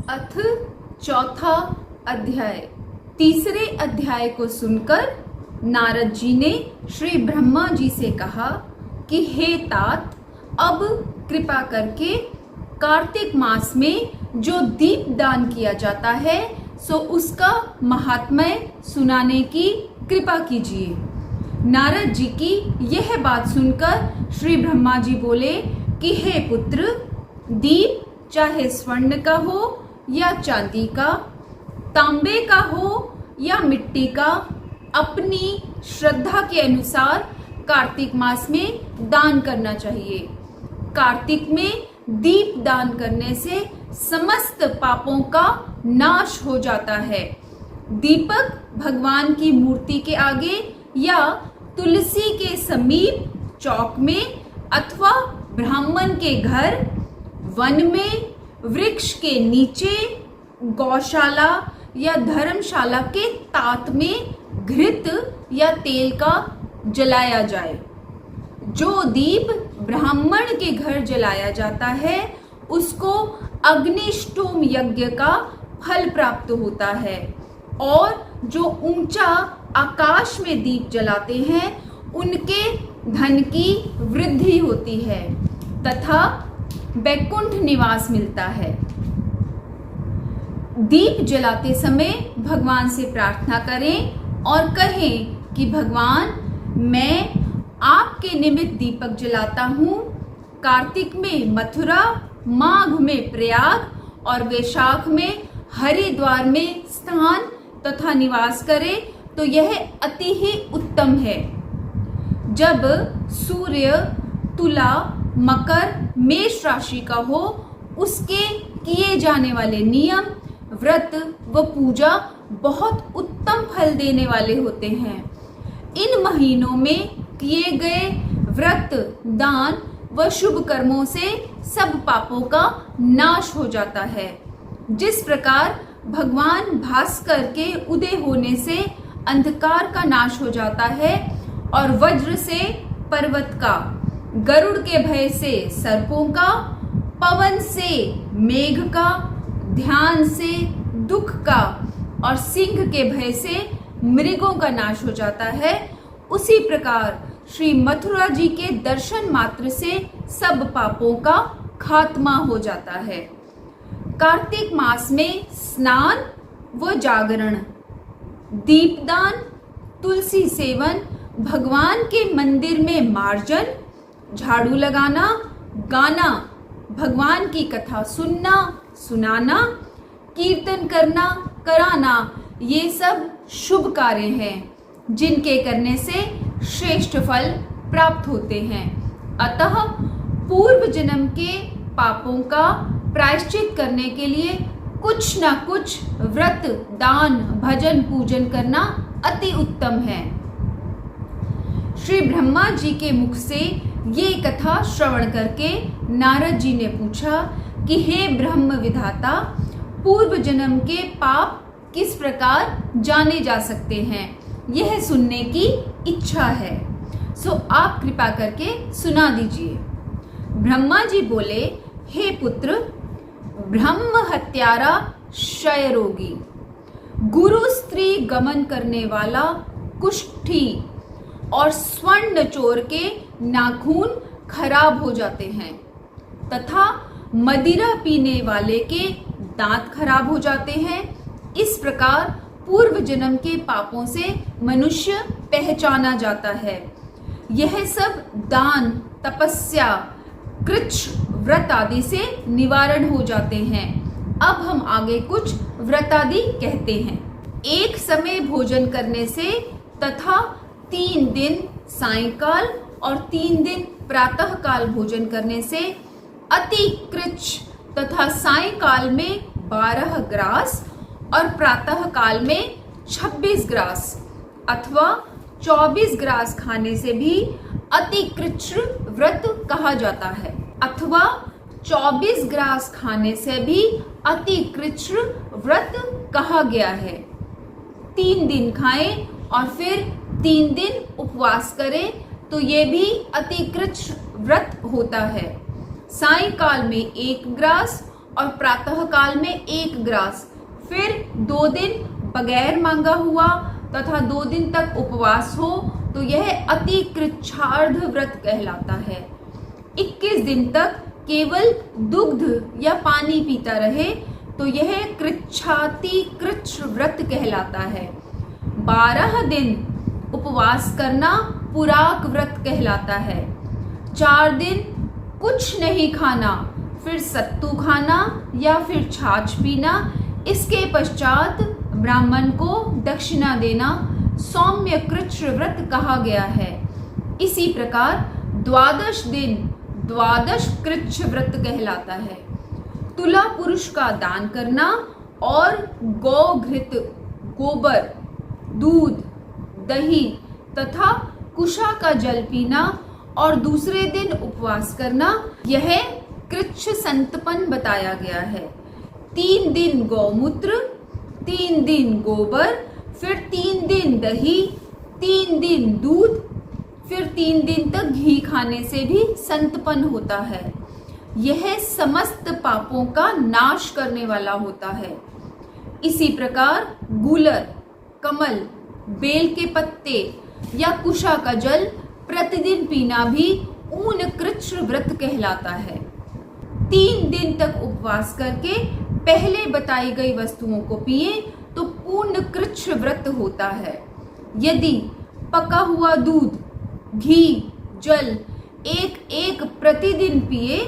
अथ चौथा अध्याय। तीसरे अध्याय को सुनकर नारद जी ने श्री ब्रह्मा जी से कहा कि हे तात, अब कृपा करके कार्तिक मास में जो दीप दान किया जाता है सो उसका महात्म्य सुनाने की कृपा कीजिए। नारद जी की यह बात सुनकर श्री ब्रह्मा जी बोले कि हे पुत्र, दीप चाहे स्वर्ण का हो या चांदी का, तांबे का हो या मिट्टी का, अपनी श्रद्धा के अनुसार कार्तिक मास में दान करना चाहिए। कार्तिक में दीप दान करने से समस्त पापों का नाश हो जाता है। दीपक भगवान की मूर्ति के आगे या तुलसी के समीप चौक में अथवा ब्राह्मण के घर, वन में, वृक्ष के नीचे, गौशाला या धर्मशाला के तात में घृत या तेल का जलाया जाए। जो दीप ब्राह्मण के घर जलाया जाता है उसको अग्निष्टोम यज्ञ का फल प्राप्त होता है, और जो ऊंचा आकाश में दीप जलाते हैं उनके धन की वृद्धि होती है तथा वैकुंठ निवास मिलता है। दीप जलाते समय भगवान से प्रार्थना करें और कहें कि भगवान, मैं आपके निमित्त दीपक जलाता हूँ। कार्तिक में मथुरा, माघ में प्रयाग और वैशाख में हरिद्वार में स्थान तथा निवास करे तो यह अति ही उत्तम है। जब सूर्य तुला, मकर, मेष राशि का हो, उसके किए जाने वाले नियम, व्रत व पूजा बहुत उत्तम फल देने वाले होते हैं। इन महीनों में किए गए व्रत, दान व शुभ कर्मों से सब पापों का नाश हो जाता है। जिस प्रकार भगवान भास्कर के उदय होने से अंधकार का नाश हो जाता है और वज्र से पर्वत का, गरुड़ के भय से सर्पों का, पवन से मेघ का, ध्यान से दुख का और सिंह के भय से मृगों का नाश हो जाता है, उसी प्रकार श्री मथुरा जी के दर्शन मात्र से सब पापों का खात्मा हो जाता है। कार्तिक मास में स्नान व जागरण, दीपदान, तुलसी सेवन, भगवान के मंदिर में मार्जन, झाड़ू लगाना, गाना, भगवान की कथा सुनना, सुनाना, कीर्तन करना, कराना, ये सब शुभ कार्य हैं जिनके करने से श्रेष्ठ फल प्राप्त होते हैं। अतः पूर्व जन्म के पापों का प्रायश्चित करने के लिए कुछ न कुछ व्रत, दान, भजन, पूजन करना अति उत्तम है। श्री ब्रह्मा जी के मुख से ये कथा श्रवण करके नारद जी ने पूछा कि हे ब्रह्म विधाता, पूर्व जन्म के पाप किस प्रकार जाने जा सकते हैं, यह सुनने की इच्छा है, सो आप कृपा करके सुना दीजिए। ब्रह्मा जी बोले, हे पुत्र, ब्रह्म हत्यारा क्षय रोगी, गुरु स्त्री गमन करने वाला कुष्ठी और स्वर्ण चोर के नाखून खराब हो जाते हैं तथा मदिरा पीने वाले के दांत खराब हो जाते हैं। इस प्रकार पूर्व जन्म के पापों से मनुष्य पहचाना जाता है। यह सब दान, तपस्या, कृच्छ, व्रत आदि से निवारण हो जाते हैं। अब हम आगे कुछ व्रत आदि कहते हैं। एक समय भोजन करने से तथा 3 दिन सायंकाल और 3 दिन प्रातः काल भोजन करने से अति कृच्छ तथा सायंकाल में 12 ग्रास और प्रातः काल में 26 ग्रास अथवा 24 ग्रास खाने से भी अति कृच्छ व्रत कहा जाता है, अथवा 24 ग्रास खाने से भी अति कृच्छ व्रत कहा गया है। 3 दिन खाएं और फिर 3 दिन उपवास करें तो ये भी अति कृच्छ व्रत होता है। सायंकाल में 1 ग्रास और प्रातः काल में 1 ग्रास, फिर 2 दिन बगैर मांगा हुआ तथा 2 दिन तक उपवास हो तो यह अति कृच्छार्ध व्रत कहलाता है। 21 दिन तक केवल दुग्ध या पानी पीता रहे तो यह कृच्छाति कृच्छ व्रत कहलाता है। 12 दिन उपवास करना पुराक व्रत कहलाता है। 4 दिन कुछ नहीं खाना, फिर सत्तू खाना या फिर छाछ पीना, इसके पश्चात ब्राह्मण को दक्षिणा देना सौम्य कृच्छ व्रत कहा गया है। इसी प्रकार 12 दिन द्वादश कृच्छ व्रत कहलाता है। तुला पुरुष का दान करना और गौ घृत, गोबर, दूध, दही तथा कुशा का जल पीना और दूसरे दिन उपवास करना, यह कृच्छ संतपन बताया गया है। 3 दिन गौमूत्र, 3 दिन गोबर, फिर 3 दिन दही, 3 दिन दूध, फिर 3 दिन तक घी खाने से भी संतपन होता है। यह समस्त पापों का नाश करने वाला होता है। इसी प्रकार गूलर, कमल, बेल के पत्ते या कुशा का जल प्रतिदिन पीना भी ऊन कृच्छ व्रत कहलाता है। 3 दिन तक उपवास करके पहले बताई गई वस्तुओं को पिए तो पूर्ण कृच्छ व्रत होता है। यदि पका हुआ दूध, घी, जल एक प्रतिदिन पिए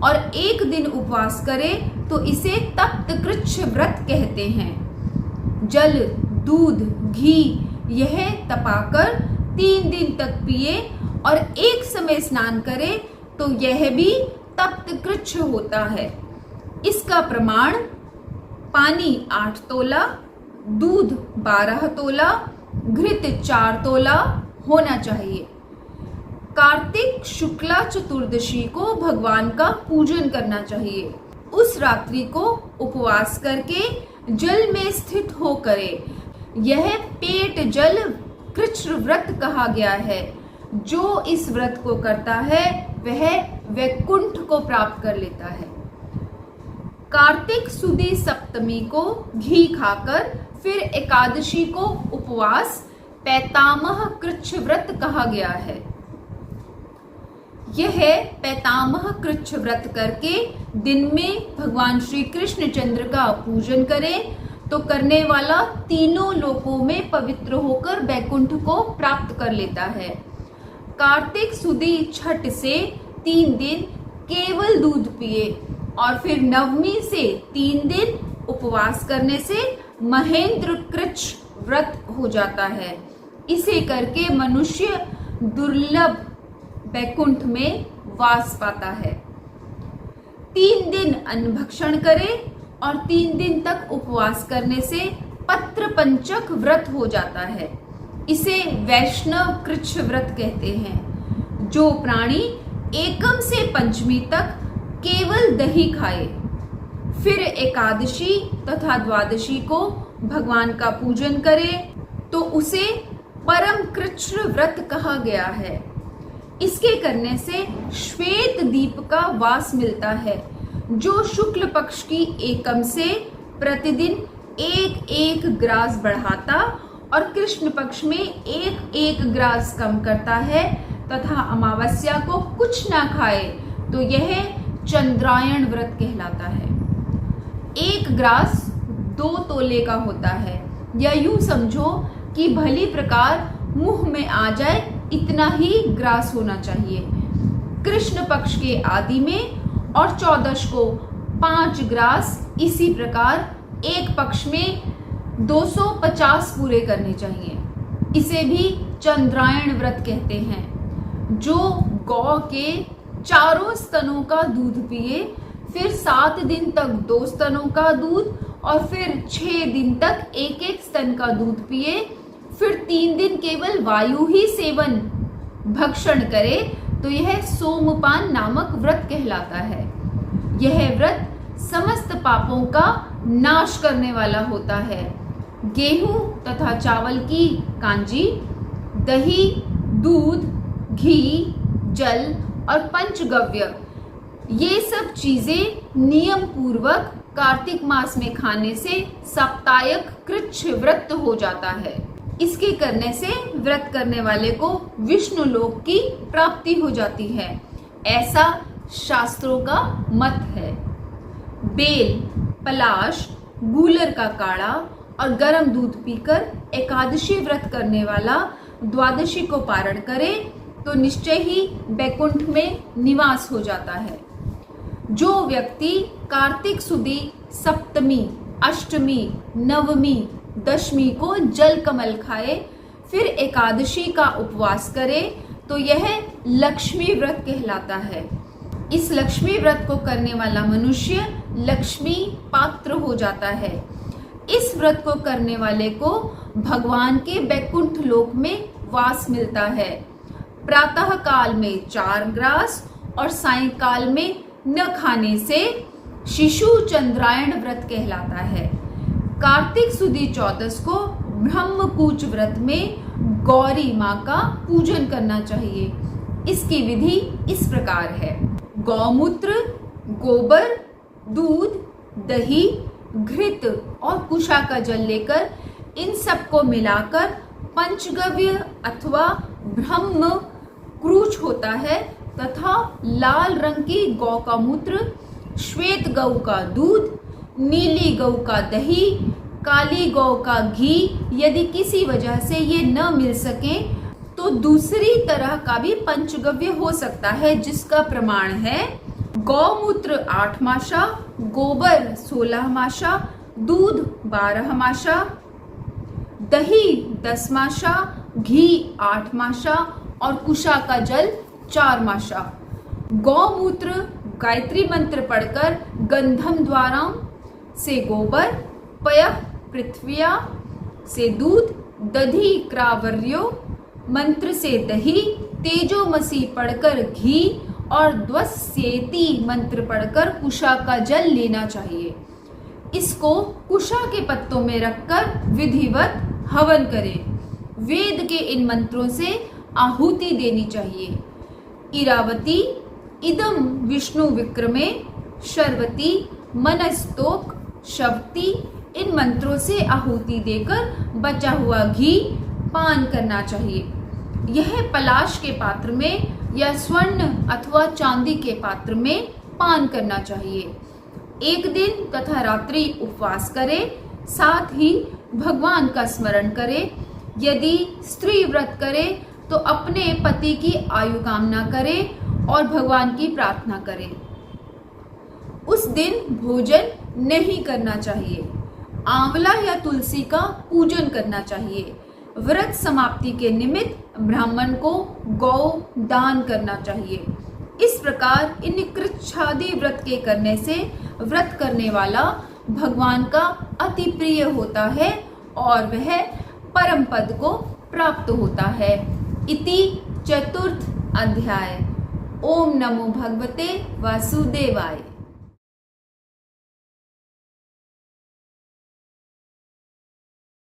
और 1 दिन उपवास करे तो इसे तप्त कृच्छ व्रत कहते हैं। जल, दूध, घी यह तपाकर 3 दिन तक पिए और एक समय स्नान करे तो यह भी तप्त कृच्छ होता है। इसका प्रमाण पानी 8 तोला, दूध 12 तोला, घृत 4 तोला होना चाहिए। कार्तिक शुक्ला चतुर्दशी को भगवान का पूजन करना चाहिए। उस रात्रि को उपवास करके जल में स्थित हो करे। यह पेट जल कृच्छ व्रत कहा गया है। जो इस व्रत को करता है वह वैकुंठ को प्राप्त कर लेता है। कार्तिक सुदी सप्तमी को घी खाकर फिर एकादशी को उपवास पैतामह कृच्छ व्रत कहा गया है। यह पैतामह कृच्छ व्रत करके दिन में भगवान श्री कृष्ण चंद्र का पूजन करे तो करने वाला तीनों लोकों में पवित्र होकर वैकुंठ को प्राप्त कर लेता है। कार्तिक सुदी छठ से 3 दिन केवल दूध पिए और फिर नवमी से 3 दिन उपवास करने से महेंद्र कृच्छ व्रत हो जाता है। इसे करके मनुष्य दुर्लभ वैकुंठ में वास पाता है। 3 दिन अन्न भक्षण करे और 3 दिन तक उपवास करने से पत्र पंचक व्रत हो जाता है। इसे वैष्णव कृच्छ व्रत कहते हैं। जो प्राणी एकम से पंचमी तक केवल दही खाए, फिर एकादशी तथा द्वादशी को भगवान का पूजन करे तो उसे परम कृच्छ व्रत कहा गया है। इसके करने से श्वेत दीप का वास मिलता है, जो शुक्ल पक्ष की एकम से प्रतिदिन 1 ग्रास बढ़ाता और कृष्ण पक्ष में 1 ग्रास कम करता है तथा अमावस्या को कुछ ना खाए तो यह चंद्रायण व्रत कहलाता है। 1 ग्रास 2 तोले का होता है, या यूं समझो कि भली प्रकार मुंह में आ जाए इतना ही ग्रास होना चाहिए। कृष्ण पक्ष के आदि में और 14 को 5 ग्रास, इसी प्रकार एक पक्ष में 250 पूरे करने चाहिए। इसे भी चंद्रायण व्रत कहते हैं। जो गौ के 4 स्तनों का दूध पिए, फिर 7 दिन तक 2 स्तनों का दूध और फिर 6 दिन तक 1 स्तन का दूध पिए, फिर 3 दिन केवल वायु ही सेवन भक्षण करे तो यह सोमपान नामक व्रत कहलाता है। यह व्रत समस्त पापों का नाश करने वाला होता है। गेहूं तथा चावल की कांजी, दही, दूध, घी, जल और पंचगव्य ये सब चीजें नियम पूर्वक कार्तिक मास में खाने से साप्ताहिक कृच्छ व्रत हो जाता है। इसके करने से व्रत करने वाले को विष्णु लोक की प्राप्ति हो जाती है, ऐसा शास्त्रों का मत है। बेल, पलाश, गूलर का काढ़ा और गर्म दूध पीकर एकादशी व्रत करने वाला द्वादशी को पारण करे तो निश्चय ही बैकुंठ में निवास हो जाता है। जो व्यक्ति कार्तिक सुदी सप्तमी, अष्टमी, नवमी, दशमी को जल कमल खाए, फिर एकादशी का उपवास करे तो यह लक्ष्मी व्रत कहलाता है। इस लक्ष्मी व्रत को करने वाला मनुष्य लक्ष्मी पात्र हो जाता है। इस व्रत को करने वाले को भगवान के बैकुंठ लोक में वास मिलता है। प्रातः काल में 4 ग्रास और सायंकाल में न खाने से शिशु चंद्रायण व्रत कहलाता है। कार्तिक सुदी चौदस को ब्रह्मकूच व्रत में गौरी माँ का पूजन करना चाहिए। इसकी विधि इस प्रकार है। गौमूत्र, गोबर, दूध, दही, घृत और कुशा का जल लेकर इन सबको मिलाकर पंचगव्य अथवा ब्रह्म क्रूच होता है तथा लाल रंग की गौ का मूत्र, श्वेत गौ का दूध, नीली गौ का दही, काली गौ का घी, यदि किसी वजह से ये न मिल सके तो दूसरी तरह का भी पंचगव्य हो सकता है, जिसका प्रमाण है गौमूत्र 8 माशा, गोबर 16 माशा, दूध 12 माशा, दही 10 माशा, घी 8 माशा और कुशा का जल 4 माशा। गौमूत्र गायत्री मंत्र पढ़कर गंधम द्वारा से गोबर, पयः पृथ्व्या से दूध, दधि क्रावर्यो मंत्र से दही, तेजोमसी पढ़कर घी और द्वस्येति मंत्र पढ़कर कुशा का जल लेना चाहिए। इसको कुशा के पत्तों में रखकर विधिवत हवन करें। वेद के इन मंत्रों से आहुति देनी चाहिए। इरावती, इदम विष्णु विक्रमे, शर्वती, मनस्तोक, शवती, इन मंत्रों से आहुति देकर बचा हुआ घी पान करना चाहिए। यह पलाश के पात्र में या स्वर्ण अथवा चांदी के पात्र में पान करना चाहिए। एक दिन तथा रात्रि उपवास करे, साथ ही भगवान का स्मरण करे। यदि स्त्री व्रत करे तो अपने पति की आयु कामना करे और भगवान की प्रार्थना करे। उस दिन भोजन नहीं करना चाहिए। आंवला या तुलसी का पूजन करना चाहिए। व्रत समाप्ति के निमित्त ब्राह्मण को गौ दान करना चाहिए। इस प्रकार इन कृच्छादि व्रत के करने से व्रत करने वाला भगवान का अति प्रिय होता है और वह परम पद को प्राप्त होता है। इति चतुर्थ अध्याय। ओम नमो भगवते वासुदेवाय।